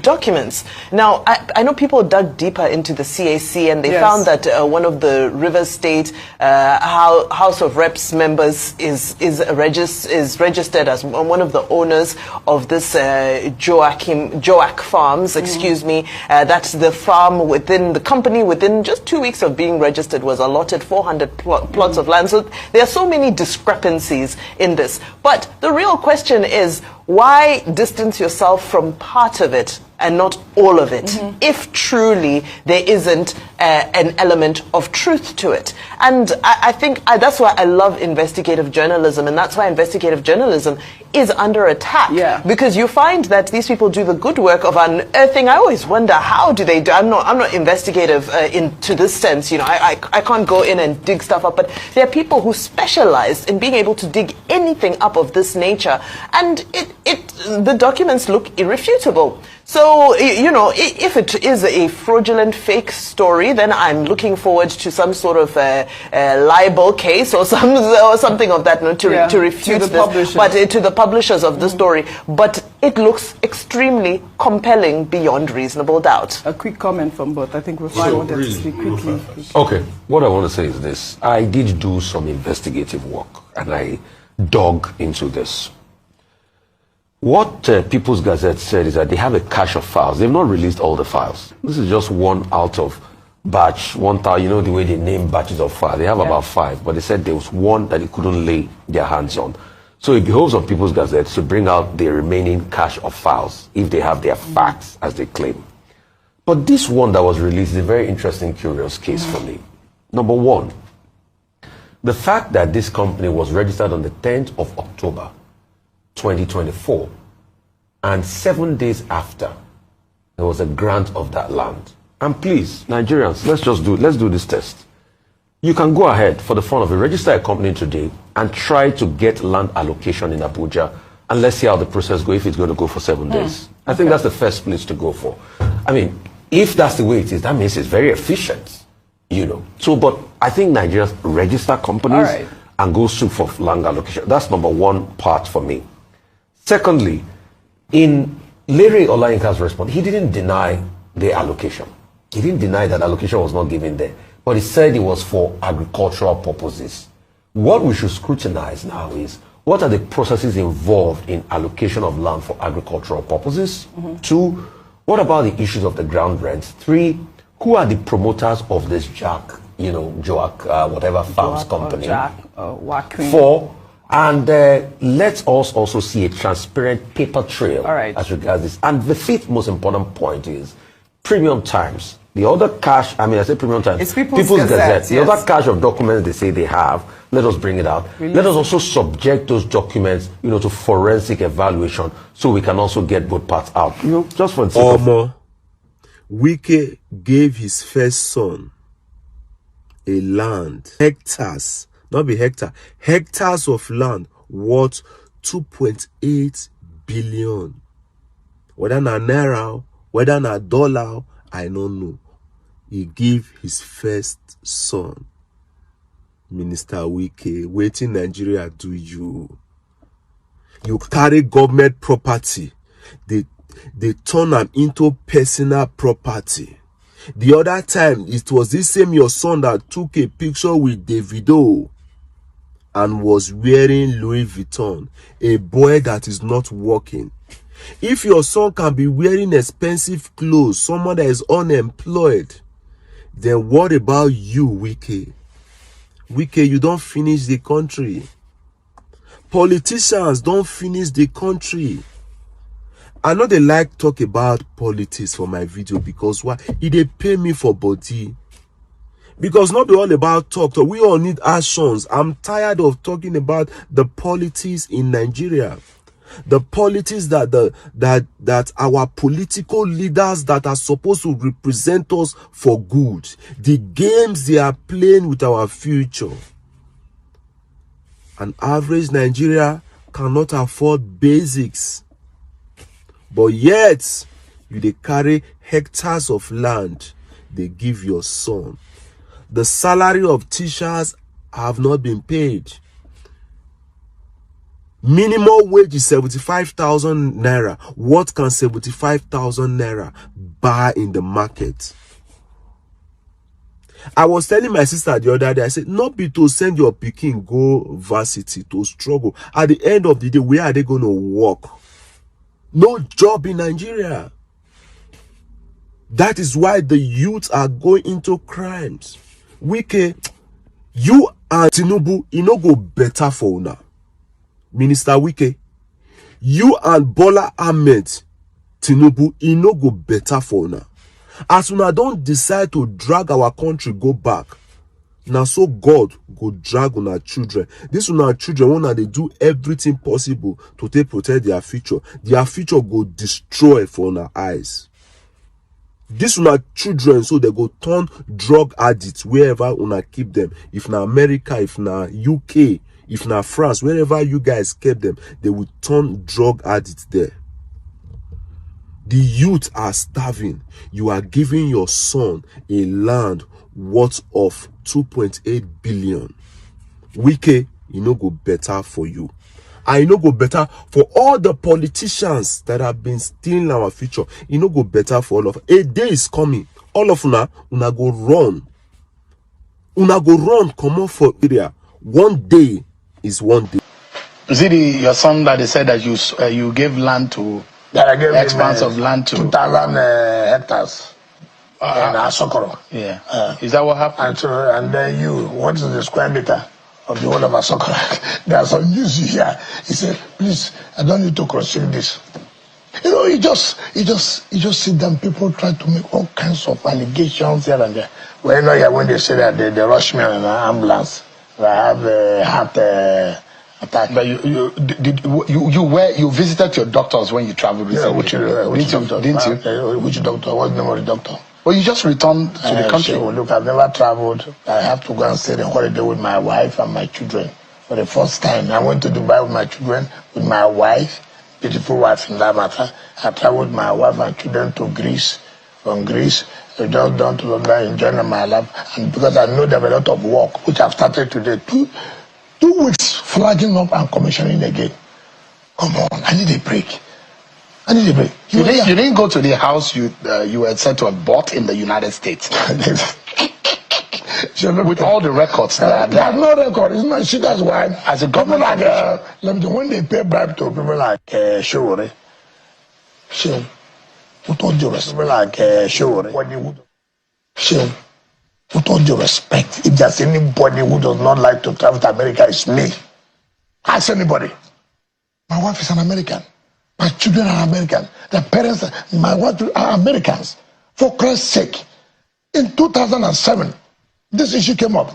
documents. Now, I know people dug deeper into the CAC and they found that one of the Rivers State House of Reps members is registered as one of the owners of this Joak Farms, excuse me. That's the farm within the company, within just 2 weeks of being registered, was allotted 400 plots of land. So there are so many discrepancies in this. But the real question is, why distance yourself from part of it and not all of it, if truly there isn't an element of truth to it? And I think that's why I love investigative journalism, and that's why investigative journalism is under attack. Because you find that these people do the good work of unearthing. I always wonder, how do they do? I'm not investigative to this sense. You know, I can't go in and dig stuff up, but there are people who specialize in being able to dig anything up of this nature, and the documents look irrefutable. So, you know, if it is a fraudulent fake story, then I'm looking forward to some sort of libel case or something of that note to refute this. But to the publishers of the story. But it looks extremely compelling beyond reasonable doubt. A quick comment from both. I think Rufai wanted to speak quickly. Okay, what I want to say is this. I did do some investigative work, and I dug into this. What People's Gazette said is that they have a cache of files. They've not released all the files. This is just one out of batch, 1,000. You know the way they name batches of files. They have about 5, but they said there was one that they couldn't lay their hands on. So it behoves on People's Gazette to bring out the remaining cache of files, if they have their facts, as they claim. But this one that was released is a very interesting, curious case for me. Number one, the fact that this company was registered on the 10th of October, 2024, and 7 days after, there was a grant of that land. And please, Nigerians, let's do this test. You can go ahead, for the fun of it, register a company today and try to get land allocation in Abuja, and let's see how the process goes, if it's going to go for 7 days. I think that's the first place to go for. I mean, if that's the way it is, that means it's very efficient, you know. So, but I think Nigerians register companies and go sue for land allocation. That's number one part for me. Secondly, in Larry Olayinka's response, he didn't deny the allocation. He didn't deny that allocation was not given there, but he said it was for agricultural purposes. What we should scrutinize now is, what are the processes involved in allocation of land for agricultural purposes? 2, what about the issues of the ground rent? 3, who are the promoters of this Joak whatever farms company? 4, and let us also see a transparent paper trail as regards this. And the 5th most important point is Premium Times. The other cache, I say Premium Times, it's People's Gazette. The other cache of documents they say they have, let us bring it out. Let us also subject those documents, you know, to forensic evaluation, so we can also get both parts out. You know, just for the sake of... Wike gave his first son a land, hectares, not be hectare, hectares of land worth 2.8 billion. Whether na naira, whether na dollar, I don't know. He give his first son, Minister Wike. Waiting Nigeria do you? You carry government property. They turn them into personal property. The other time, it was this same your son that took a picture with Davido and was wearing Louis Vuitton, a boy that is not working. If your son can be wearing expensive clothes, someone that is unemployed, then what about you, Wike? Wike, you don't finish the country. Politicians don't finish the country. I know they like talk about politics for my video because why? They pay me for body. Because not be all about talk. We all need actions. I'm tired of talking about the politics in Nigeria. The politics that our political leaders that are supposed to represent us for good. The games they are playing with our future. An average Nigeria cannot afford basics. But yet, they carry hectares of land they give your son. The salary of teachers have not been paid. Minimum wage is 75,000 naira. What can 75,000 naira buy in the market? I was telling my sister the other day, I said, not be to send your pikin go varsity to struggle. At the end of the day, where are they going to work? No job in Nigeria. That is why the youth are going into crimes. Wike, you and Tinubu, no go better for una. Minister Wike, you and Bola Ahmed Tinubu, no go better for una. As una don't decide to drag our country go back, now so God go drag on our children. This on our children, when they do everything possible to protect their future go destroy for our eyes. This on our children, so they go turn drug addicts wherever una keep them. If na America, if na UK, if na France, wherever you guys kept them, they will turn drug addicts there. The youth are starving. You are giving your son a land worth of 2.8 billion. Wike, no go better for you. I no go better for all the politicians that have been stealing our future. No go better for all of us. A day is coming. All of una go run. Una go run, come on for area. One day is one day. Is it your son that they said that you gave land to? That I gave expanse of land to 2,000 hectares in Asokoro. Yeah. Is that what happened? And then what is the square meter of the whole of Asokoro? There's some news here. He said, please, I don't need to cross-check this. You just sit down. People try to make all kinds of allegations here and there. Well, when they say that they rush me on an ambulance, I have a heart attack. But you visited your doctors when you traveled recently. Which doctor? Didn't you? Which doctor? What's the name of the doctor? Well, you just returned to the country. Look, I've never traveled. I have to go and stay the holiday with my wife and my children. For the first time, I went to Dubai with my children, with my wife, beautiful wife in that matter. I traveled with my wife and children to Greece. From Greece, I just down to London, enjoying my life. And because I know there's a lot of work, which I've started today, 2 weeks flagging up and commissioning again. Come on, I need a break. You didn't go to the house you were said to have bought in the United States. With all the records that there's no record. It's not shit. That's why. As a government, when they pay bribe to people like Shøckìñg, with all due respect, like Shøckìñg, with all due respect, if there's anybody who does not like to travel to America, it's me. Ask anybody. My wife is an American. My children are American. Their parents, my wife are Americans. For Christ's sake, in 2007, this issue came up.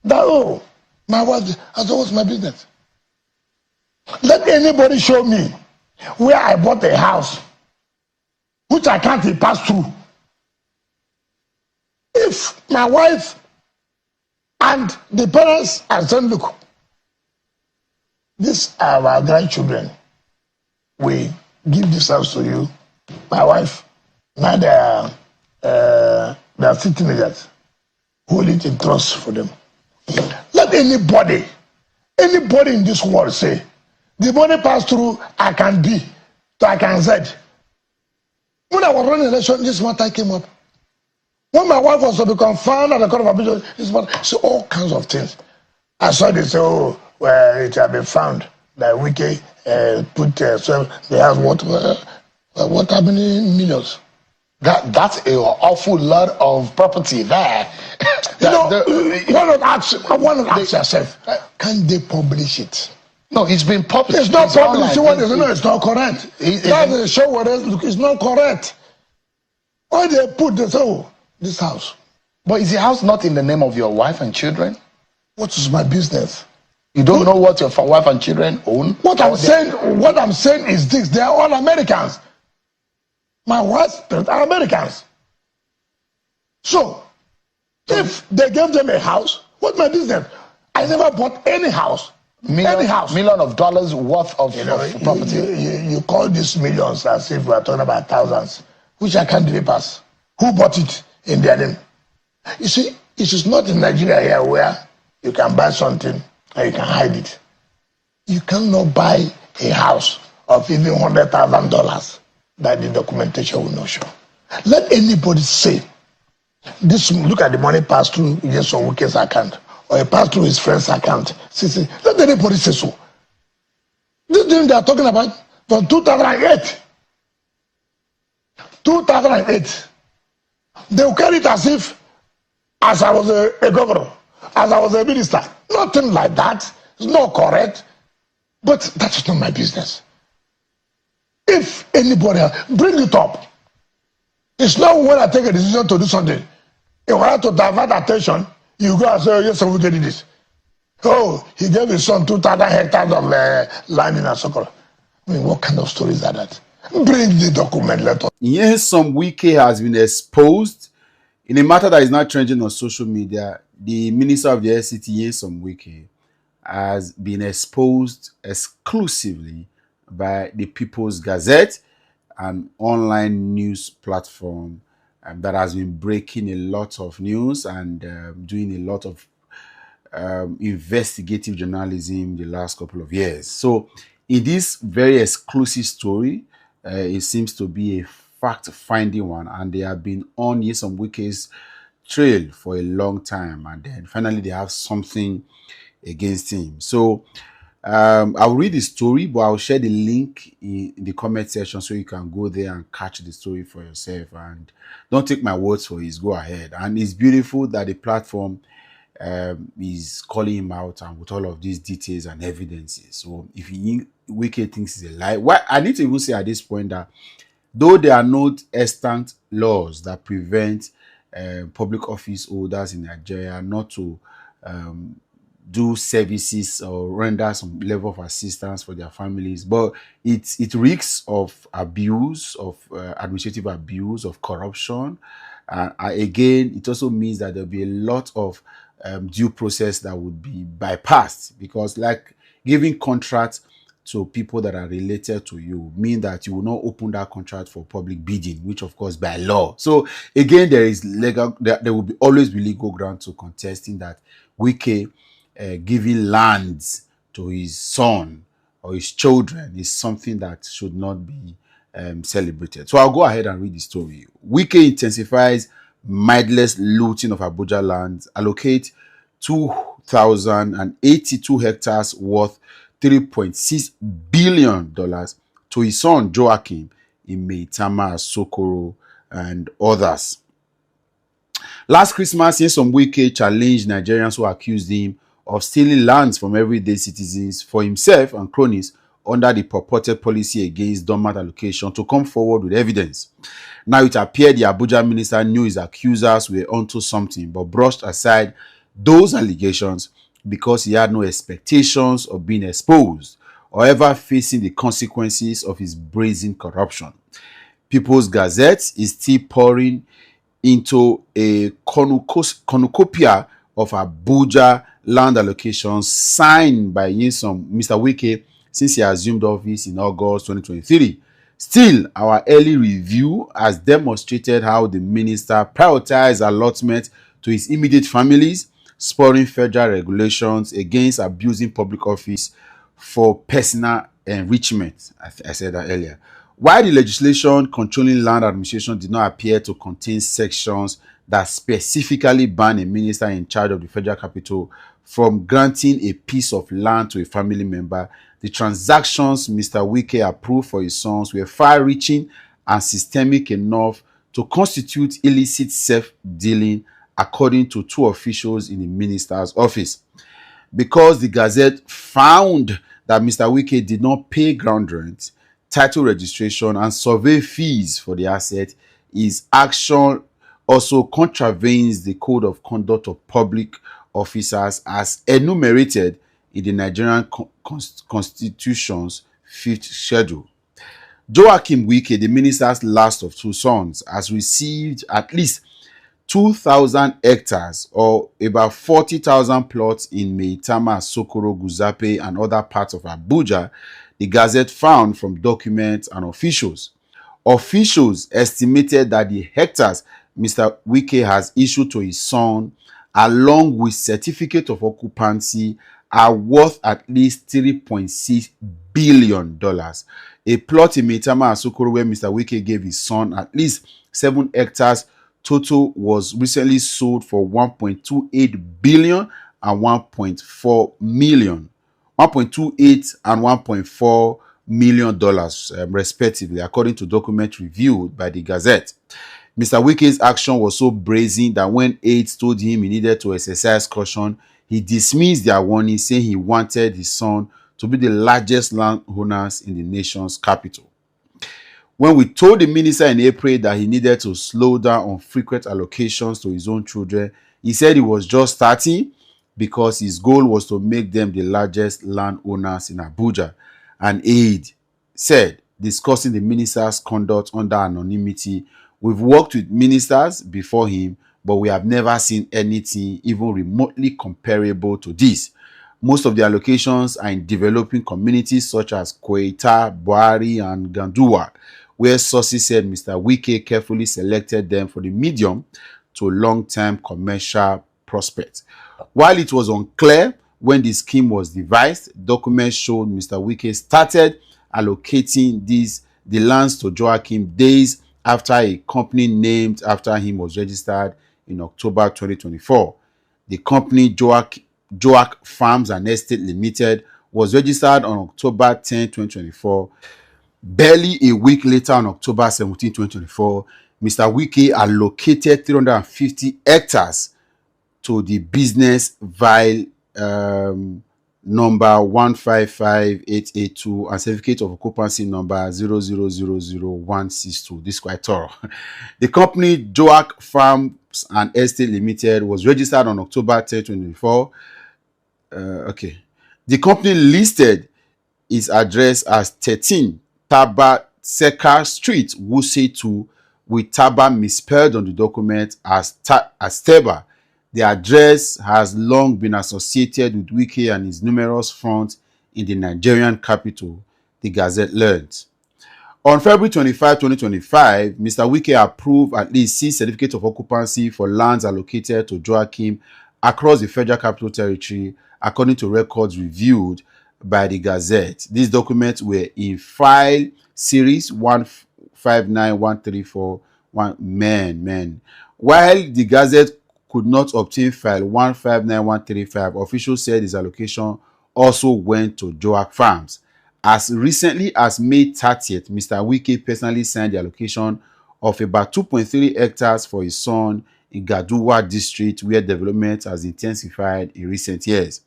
That, my wife, as always, my business. Let anybody show me where I bought a house, which I can't pass through. If my wife And the parents are saying, look, these are our grandchildren. We give this house to you. My wife, now they are still teenagers. Hold it in trust for them. Let anybody in this world say, the money passed through I can B to I can Z. When I was running election, this matter came up. When my wife was to become found at the court of appeal, this matter, so all kinds of things. I saw they say, oh, well, it had been found that Wike put so they have what happening in millions. That's an awful lot of property there. Why not ask yourself, can they publish it? No, it's been published. It's not published. It's not correct. That's the show what else. Look, it's not correct. Why they put this? Oh, this house. But is the house not in the name of your wife and children? What is my business? You don't know what your wife and children own? What I'm saying is this: they are all Americans. My wife's parents are Americans. So, if they gave them a house, what's my business? I never bought any house. Any house. $1 million worth of property. You call these millions as if we are talking about thousands, which I can't deliver pass. Who bought it in their name? You see, it is not in Nigeria here where you can buy something and you can hide it. You cannot buy a house of even $100,000 that the documentation will not show. Let anybody say, this. Look at the money passed through Nyesom Wike's account, or it passed through his friend's account. See, let anybody say so. This thing they are talking about from 2008. 2008. They will carry it as if, as I was a governor, as I was a minister. Nothing like that. It's not correct. But that is not my business. If anybody else, bring it up. It's not when I take a decision to do something. If I have to divert attention, you go and say, oh, yes, we did this. Oh, he gave his son 2,000 hectares of land in Asokoro. I mean, what kind of stories are that? Bring the document, let us. Nyesom Wike has been exposed in a matter that is not trending on social media. The minister of the FCT, Nyesom Wike, has been exposed exclusively by the People's Gazette, an online news platform that has been breaking a lot of news and doing a lot of investigative journalism the last couple of years. So in this very exclusive story, it seems to be a fact-finding one, and they have been on Nyesom Wike's trail for a long time, and then finally they have something against him. So I'll read the story, but I'll share the link in the comment section so you can go there and catch the story for yourself. And don't take my words for it, go ahead. And it's beautiful that the platform is calling him out and with all of these details and evidences. So if Wike thinks it's a lie, well, I need to even say at this point that though there are no extant laws that prevent public office holders in Nigeria not to do services or render some level of assistance for their families, but it reeks of abuse, of administrative abuse, of corruption. Again, it also means that there'll be a lot of due process that would be bypassed, because like giving contracts to people that are related to you mean that you will not open that contract for public bidding, which of course by law. So again, there will always be legal ground to contesting that Wike giving lands to his son or his children is something that should not be celebrated. So I'll go ahead and read the story. Wike intensifies mindless looting of Abuja lands, allocate 2,082 hectares worth $3.6 billion to his son Joachim in Maitama, Sokoro, and others. Last Christmas, Nyesom Wike challenged Nigerians who accused him of stealing lands from everyday citizens for himself and cronies under the purported policy against dormant allocation to come forward with evidence. Now it appeared the Abuja minister knew his accusers were onto something, but brushed aside those allegations because he had no expectations of being exposed or ever facing the consequences of his brazen corruption. People's Gazette is still pouring into a cornucopia of Abuja land allocations signed by Mr. Wike since he assumed office in August 2023. Still, our early review has demonstrated how the minister prioritized allotment to his immediate families, spurring federal regulations against abusing public office for personal enrichment. I said that earlier. While the legislation controlling land administration did not appear to contain sections that specifically ban a minister in charge of the federal capital from granting a piece of land to a family member, the transactions Mr. Wike approved for his sons were far-reaching and systemic enough to constitute illicit self-dealing, according to two officials in the minister's office. Because the Gazette found that Mr. Wike did not pay ground rent, title registration, and survey fees for the asset, his action also contravenes the Code of Conduct of Public Officers as enumerated in the Nigerian Constitution's 5th schedule. Joachim Wike, the minister's last of two sons, has received at least 2,000 hectares or about 40,000 plots in Maitama, Sokoro, Guzape, and other parts of Abuja, the Gazette found from documents and officials. Officials estimated that the hectares Mr. Wike has issued to his son, along with certificate of occupancy, are worth at least $3.6 billion. A plot in Maitama, Sokoro, where Mr. Wike gave his son at least 7 hectares total, was recently sold for 1.28 billion and 1.4 million. 1.28 and 1.4 million dollars, respectively, according to documents reviewed by the Gazette. Mr. Wike's action was so brazen that when aides told him he needed to exercise caution, he dismissed their warning, saying he wanted his son to be the largest landowners in the nation's capital. When we told the minister in April that he needed to slow down on frequent allocations to his own children, he said he was just starting because his goal was to make them the largest landowners in Abuja. An aide said, discussing the minister's conduct under anonymity, "We've worked with ministers before him, but we have never seen anything even remotely comparable to this. Most of the allocations are in developing communities such as Koita, Buhari, and Ganduwa, where sources said Mr. Wike carefully selected them for the medium to long-term commercial prospects." While it was unclear when the scheme was devised, documents showed Mr. Wike started allocating the lands to Joachim days after a company named after him was registered in October 2024. The company Joak Farms and Estate Limited was registered on October 10, 2024. Barely a week later, on October 17, 2024, Mr. Wike allocated 350 hectares to the business vile number 155882 and certificate of occupancy number 0000162. This is quite thorough. The company Joak Farms and Estate Limited was registered on October 10, 2024. The company listed its address as 13 Taba Seka Street, Wuse 2, with Taba misspelled on the document as Teba. The address has long been associated with Wike and his numerous fronts in the Nigerian capital, the Gazette learned. On February 25, 2025, Mr. Wike approved at least 6 certificates of occupancy for lands allocated to Joachim across the Federal Capital Territory, according to records reviewed by the Gazette. These documents were in file series 159134. While the Gazette could not obtain file 159135, officials said his allocation also went to Joak Farms. As recently as May 30th, Mr. Wike personally signed the allocation of about 2.3 hectares for his son in Gaduwa district, where development has intensified in recent years.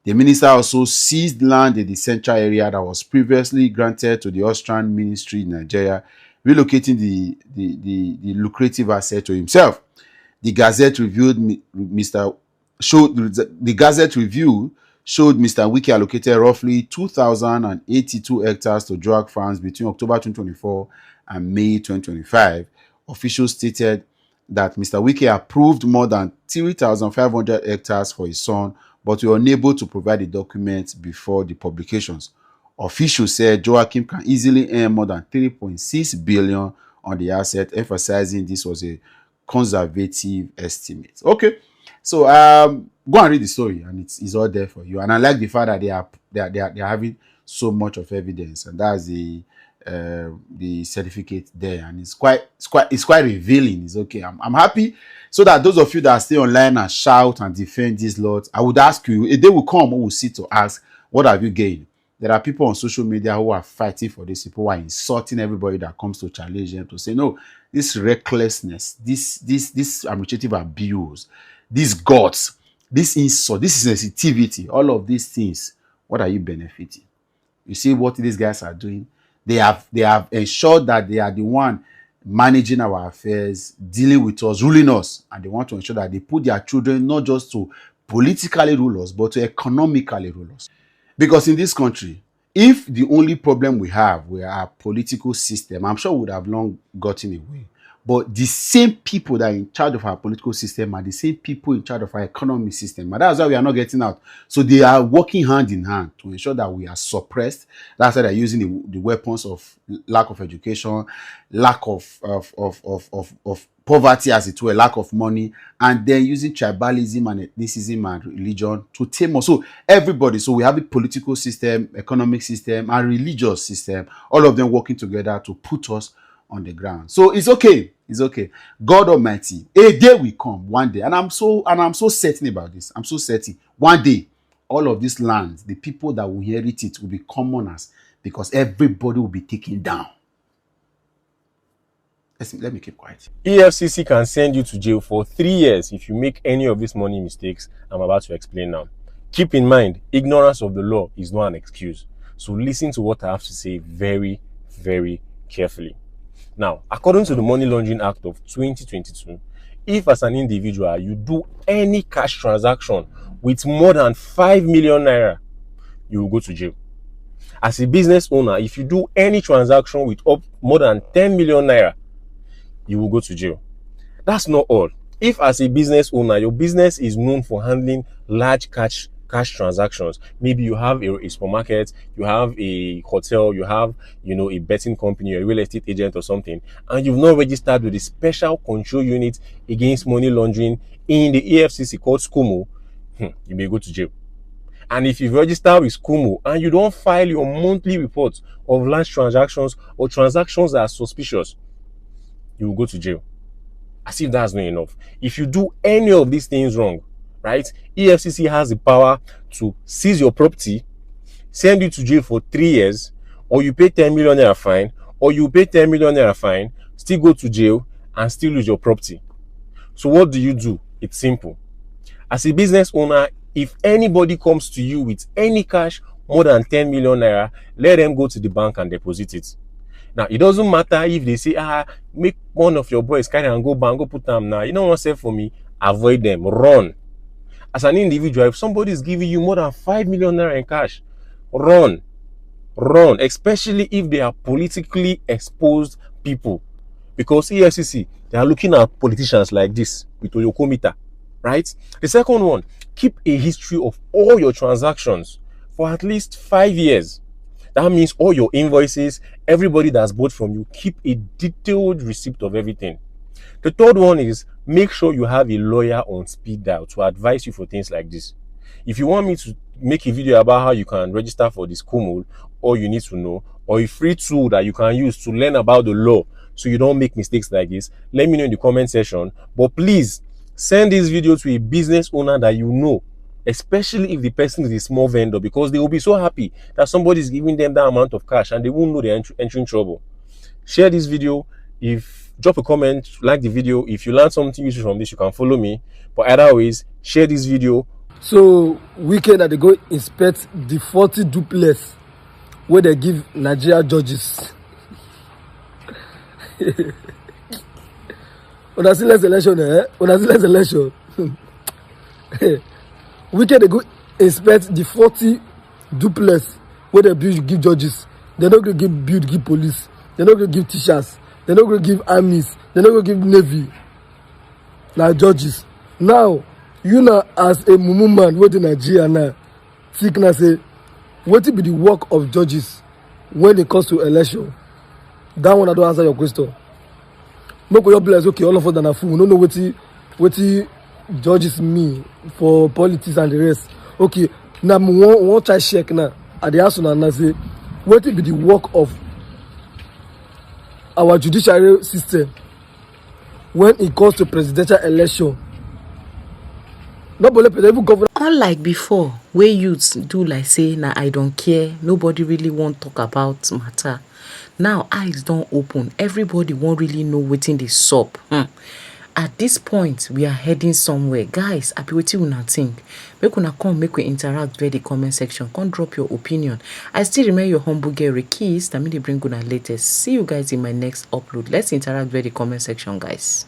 The minister also seized land in the central area that was previously granted to the Austrian ministry in Nigeria, relocating the lucrative asset to himself. The Gazette review showed Mr. Wike allocated roughly 2,082 hectares to Joak Farms between October 2024 and May 2025. Officials stated that Mr. Wike approved more than 3,500 hectares for his son, but we were unable to provide the documents before the publications. Officials said Joachim can easily earn more than 3.6 billion on the asset, emphasizing this was a conservative estimate. Okay, so go and read the story, and it's all there for you. And I like the fact that they are having so much of evidence, and that's the certificate there, and it's quite revealing. It's okay. I'm happy, so that those of you that stay online and shout and defend this lot, I would ask you, a day will come when we'll sit to ask, what have you gained? There are people on social media who are fighting for this, people who are insulting everybody that comes to challenge them, to say, no, this recklessness, this administrative abuse, this guts, this insult, this sensitivity, all of these things, what are you benefiting? You see what these guys are doing? They have ensured that they are the one managing our affairs, dealing with us, ruling us, and they want to ensure that they put their children not just to politically rule us, but to economically rule us. Because in this country, if the only problem we have were our political system, I'm sure we would have long gotten away. But the same people that are in charge of our political system are the same people in charge of our economic system. And that's why we are not getting out. So they are working hand in hand to ensure that we are suppressed. That's why they're using the weapons of lack of education, lack of poverty, as it were, lack of money, and then using tribalism and ethnicism and religion to tame us. So everybody, so we have a political system, economic system, and religious system, all of them working together to put us on the ground. So it's okay. It's okay. God Almighty, a day will come one day, and I'm so certain about this. I'm so certain one day, all of this land, the people that will inherit it will be commoners, because everybody will be taken down. Let me keep quiet. EFCC can send you to jail for 3 years if you make any of these money mistakes I'm about to explain now. Keep in mind, ignorance of the law is not an excuse. So listen to what I have to say very, very carefully. Now, according to the Money Laundering Act of 2022, if as an individual you do any cash transaction with more than 5 million naira, you will go to jail. As a business owner, if you do any transaction with up more than 10 million naira, you will go to jail. That's not all. If as a business owner, your business is known for handling large cash transactions, maybe you have a supermarket, you have a hotel, you have, a betting company, a real estate agent or something, and you've not registered with the Special Control Unit Against Money Laundering in the EFCC called SCOMO, you may go to jail. And if you've registered with SCOMO and you don't file your monthly reports of large transactions or transactions that are suspicious, you will go to jail. As if that's not enough. If you do any of these things wrong, right, EFCC has the power to seize your property, send you to jail for 3 years, or you pay 10 million naira fine, or you pay 10 million naira fine, still go to jail, and still lose your property. So what do? It's simple. As a business owner, if anybody comes to you with any cash more than 10 million naira, let them go to the bank and deposit it. Now, it doesn't matter if they say, make one of your boys carry and go bank, go put them now. You know what, say for me, avoid them, run. As an individual, if somebody is giving you more than 5 million naira in cash, run, especially if they are politically exposed people. Because EFCC, they are looking at politicians like this, with Oyokomita, right? The second one, keep a history of all your transactions for at least 5 years. That means all your invoices, everybody that's bought from you, keep a detailed receipt of everything. The third one is, make sure you have a lawyer on speed dial to advise you for things like this. If you want me to make a video about how you can register for this SCOMO, all you need to know, or a free tool that you can use to learn about the law so you don't make mistakes like this, let me know in the comment section. But please, send this video to a business owner that you know, especially if the person is a small vendor, because they will be so happy that somebody is giving them that amount of cash and they won't know they're entering trouble. Share this video. Drop a comment, like the video. If you learned something useful from this, you can follow me. But either ways, share this video. So weekend that they go inspect the 40 duplex where they give Nigeria judges. When I see less election, weekend they go inspect the 40 duplex where they give judges. They're not going to give police. They're not going to give teachers. They're not going to give armies. They're not going to give navy. na judges. Now, you know, as a mumu man wey dey Nigeria now, think na say wetin be the work of judges when it comes to election? That one I don't answer your question. Make we just be like, okay, all of us na fool. We don't know wetin judges mean for politics and the rest. Okay, now we wan try check now. At the answer now say wetin be the work of our judiciary system when it comes to presidential election? Nobody even governor. Unlike before, where youths do like say, "Nah, I don't care. Nobody really won't talk about matter." Now eyes don't open. Everybody won't really know wetin dey sup. At this point, we are heading somewhere. Guys, I be wetin una think. Make una come, make we interact via the comment section. Come drop your opinion. I still remain your humble girl, Keys. That mean they bring una latest. See you guys in my next upload. Let's interact via the comment section, guys.